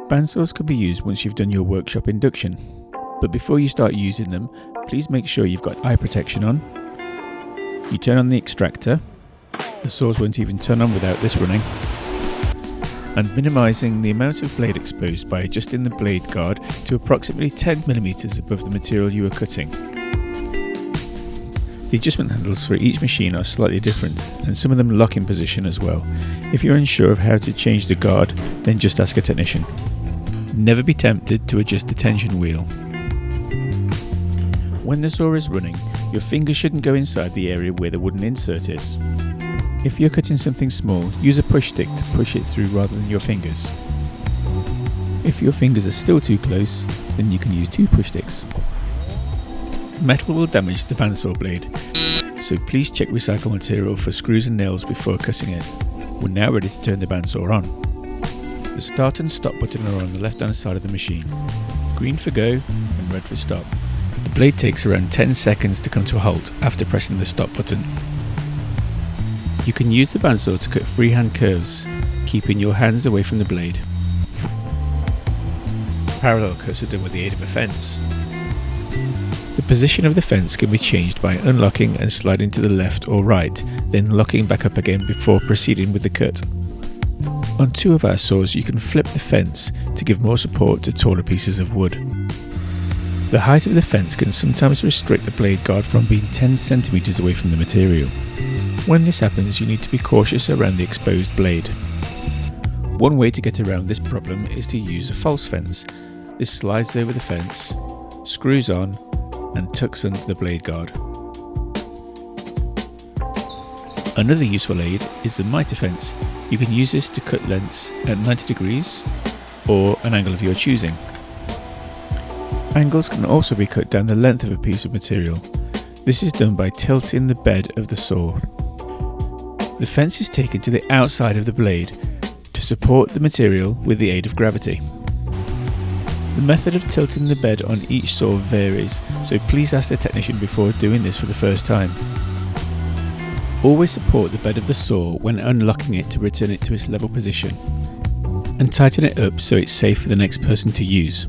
Bandsaws can be used once you've done your workshop induction, but before you start using them, please make sure you've got eye protection on. You turn on the extractor, the saws won't even turn on without this running, and minimising the amount of blade exposed by adjusting the blade guard to approximately 10mm above the material you are cutting. The adjustment handles for each machine are slightly different, and some of them lock in position as well. If you're unsure of how to change the guard, then just ask a technician. Never be tempted to adjust the tension wheel. When the saw is running, your fingers shouldn't go inside the area where the wooden insert is. If you're cutting something small, use a push stick to push it through rather than your fingers. If your fingers are still too close, then you can use 2 push sticks. Metal will damage the bandsaw blade, so please check recycled material for screws and nails before cutting it. We're now ready to turn the bandsaw on. The start and stop button are on the left hand side of the machine. Green for go and red for stop. The blade takes around 10 seconds to come to a halt after pressing the stop button. You can use the bandsaw to cut freehand curves, keeping your hands away from the blade. Parallel cuts are done with the aid of a fence. The position of the fence can be changed by unlocking and sliding to the left or right, then locking back up again before proceeding with the cut. On 2 of our saws you can flip the fence to give more support to taller pieces of wood. The height of the fence can sometimes restrict the blade guard from being 10 cm away from the material. When this happens, you need to be cautious around the exposed blade. One way to get around this problem is to use a false fence. This slides over the fence, screws on, and tucks under the blade guard. Another useful aid is the mitre fence. You can use this to cut lengths at 90 degrees or an angle of your choosing. Angles can also be cut down the length of a piece of material. This is done by tilting the bed of the saw. The fence is taken to the outside of the blade to support the material with the aid of gravity. The method of tilting the bed on each saw varies, so please ask the technician before doing this for the first time. Always support the bed of the saw when unlocking it to return it to its level position, and tighten it up so it's safe for the next person to use.